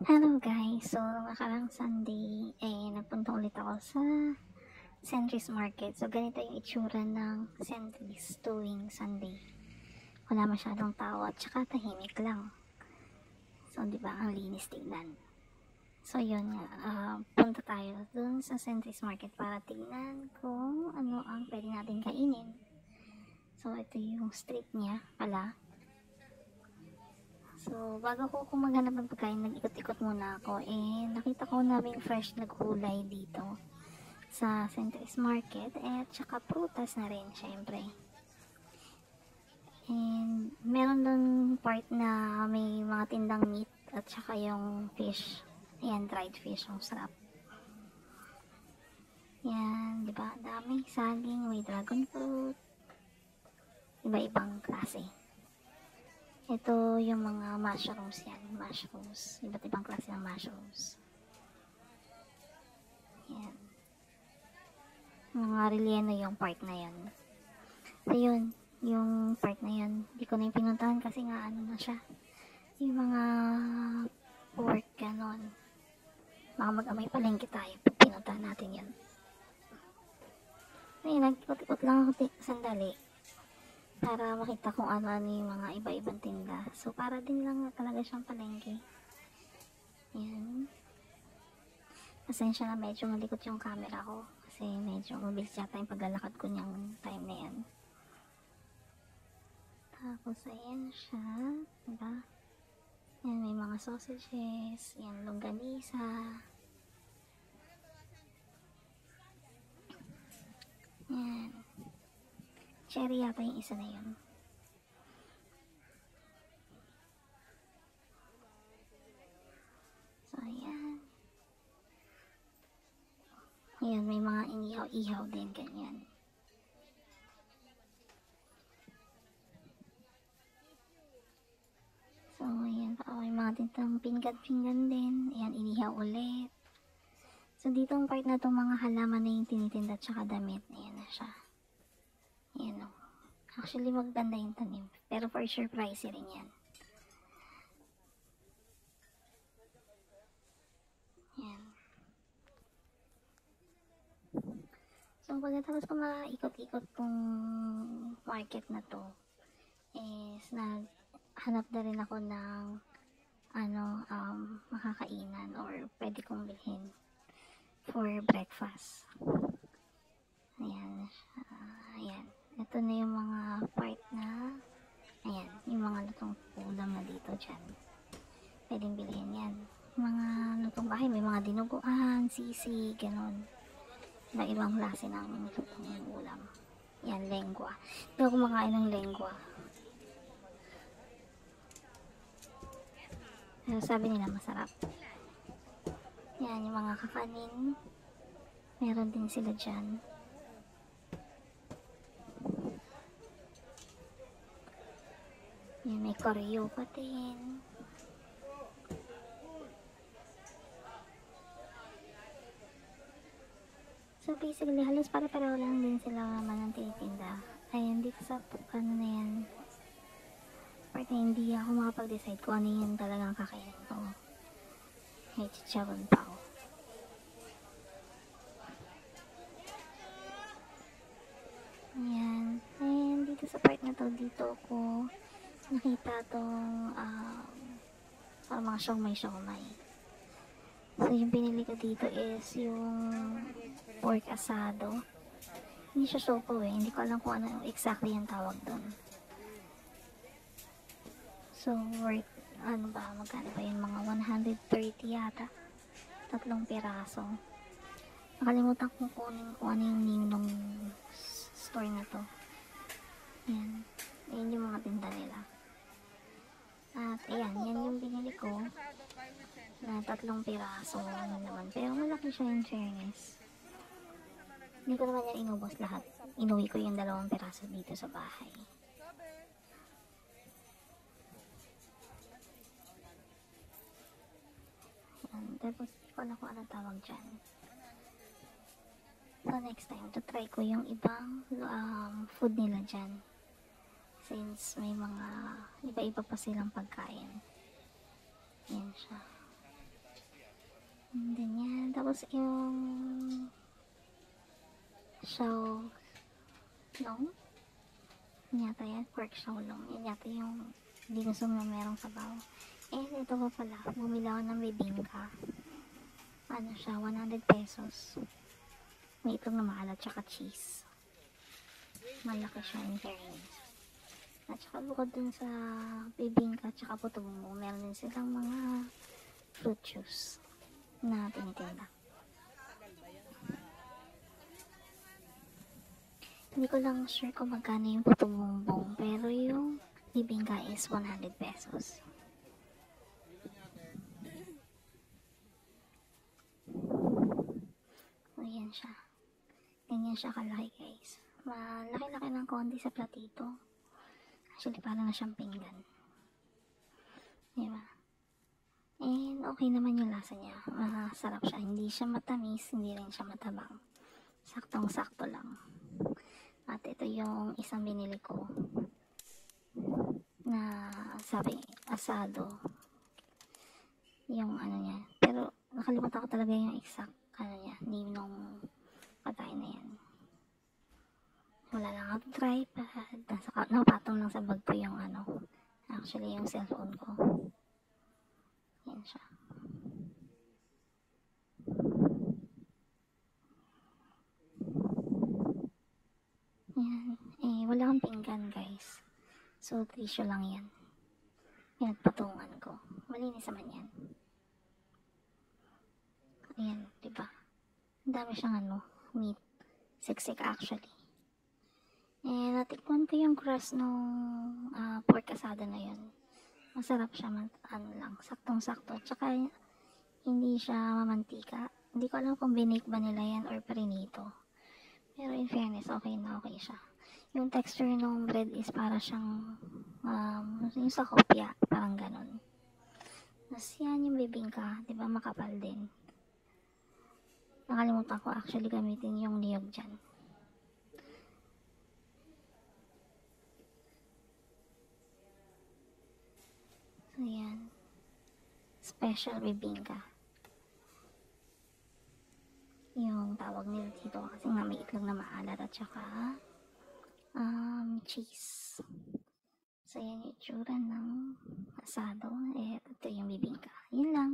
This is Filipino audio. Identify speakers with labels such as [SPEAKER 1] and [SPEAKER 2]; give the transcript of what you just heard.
[SPEAKER 1] Hello guys! So, nakarang Sunday, nagpunta ulit ako sa Centris Market. So, ganito yung itsura ng Centris tuwing Sunday. Wala masyadong tao at saka tahimik lang. So, di ba, ang linis tignan. So, yun nga, punta tayo dun sa Centris Market para tignan kung ano ang pwede natin kainin. So, ito yung street niya pala. So, bago ko maghanap ng pagkain, nag-ikot-ikot muna ako. Nakita ko naming fresh na gulay dito sa Centris Market. At saka prutas na rin, syempre. And meron dun part na may mga tindang meat at saka yung fish. Ayan, dried fish. Ang sarap. Yan, diba? Daming saging, may dragon fruit. Iba-ibang klase. Ito yung mga mushrooms yan. Mushrooms. Iba't ibang klase ng mushrooms. Yan. Mga relleno yung part na yan. So yun, yung part na yan. Hindi ko na yung pinuntahan kasi nga ano na siya. Yung mga pork, ganon. Baka mag-amay palengke tayo pag pinuntahan natin yan. Ayun, nag-ikot-ikot lang ako sandali. Para makita kung ano-ano yung mga iba-ibang tinda. So, para din lang talaga siyang palengke. Yan. Pasensya na medyo malikot yung camera ko. Kasi medyo mabilis yata yung paglalakad ko niyang time na yan. Tapos, ayan siya. Diba? Yan, may mga sausages. Yan, longganisa. Yan. Cherry yata yung isa na yun. So, ayan. Ayan, may mga inihaw-ihaw din, ganyan. So, ayan. May mga tintang pinggan-pinggan din. Ayan, inihaw ulit. So, dito ang part na itong mga halaman na yung tinitinda at saka damit. Ayan na siya. Ayan o. Actually, maganda yung tanim. Pero for sure, pricey rin yan. Ayan. So, pagkatapos ko maikot-ikot tong market na to, is naghanap na rin ako ng makakainan or pwede kong bilhin for breakfast. Ayan. Ayan. Ito na yung mga part na ayan, yung mga lutong ulam na dito dyan. Pwedeng bilhin yan. Mga lutong bahay, may mga dinuguan, sisig, ganon. Ibang klase ng lutong ulam. Yan, lengua. Hindi ako kumakain ng lengua. Pero sabi nila masarap. Yan, yung mga kakanin. Meron din sila dyan. Yan, may koryo pa din. So basically, halos pare-pareho lang din sila naman ng tinitinda. Ayan, dito sa ano na yan. Part na hindi ako makapag-decide kung ano yung talagang kakainin ko. May chicharon pa ako. Ayan. And dito sa part na to, dito ko nakita tong parang mga siomay. So yung pinili ko dito is yung pork asado. Hindi siya sopo eh. Hindi ko alam kung ano exactly yung tawag doon. So worth, magkano ba yun? Mga 130 yata. 3 piraso. Nakalimutan kong kunin kung ano yung name ng store na to. Yan. Ayan yung mga tinda nila. At ayan, yan yung binili ko na 3 piraso naman. Pero malaki siya in fairness. Hindi ko naman yan inubos lahat. Inuwi ko yung 2 piraso dito sa bahay. Yan. Tapos hindi ko alam kung anong tawag dyan. So next time, to try ko yung ibang food nila dyan. Since may mga iba-iba pa silang pagkain. Yan siya. And then yan. Tapos yung show long. Yan yata yan. Pork show long. Yan yata yung dinusong na merong sabaw. And ito pa pala. Bumili ako ng bibingka. Ano siya? 100 pesos. May itong na maalat tsaka cheese. Malaki siya in fairness. At saka bukod dun sa bibingka at saka puto bumbong, meron din silang mga fruit juice na tinitinda. Hindi ko lang sure kung magkano yung puto bumbong, pero yung bibingka is 100 pesos. So, yan siya. Ganyan siya kalaki, guys. Malaki-laki ng konti sa platito. Actually, parang na siyang pinggan. Diba? And okay naman yung lasa niya. Masarap siya. Hindi siya matamis, hindi rin siya matabang. Saktong-sakto lang. At ito yung isang binili ko na sabi, asado. Yung ano niya. Pero nakalimutan ko talaga yung exact ano niya, name nung pagkain na yan. Wala lang ako tripod. Napatong lang sa bag ko yung ano. Actually, yung cellphone ko. Yan siya. Yan. Wala akong pinggan, guys. So, tissue lang yan. Pinagpatungan ko. Malinis naman yan. Ayan, diba? Ang dami siyang ano, meat. Siksik actually. Natikman ko yung crust nung pork asado na yun. Masarap siya, ano lang, saktong-sakto. Tsaka, hindi siya mamantika. Hindi ko alam kung binake ba nila yan or prinito. Pero in fairness, okay na okay siya. Yung texture ng bread is para siyang, yung sa kopya, parang ganon. Tapos yan yung bibingka, diba makapal din. Nakalimutan ko actually gamitin yung niyog dyan. So, yan. Special bibingka. Yung tawag nila dito kasi nga may itlog na maalat at saka cheese. So, yan yung itsura ng asado. Ito yung bibingka. Yun lang.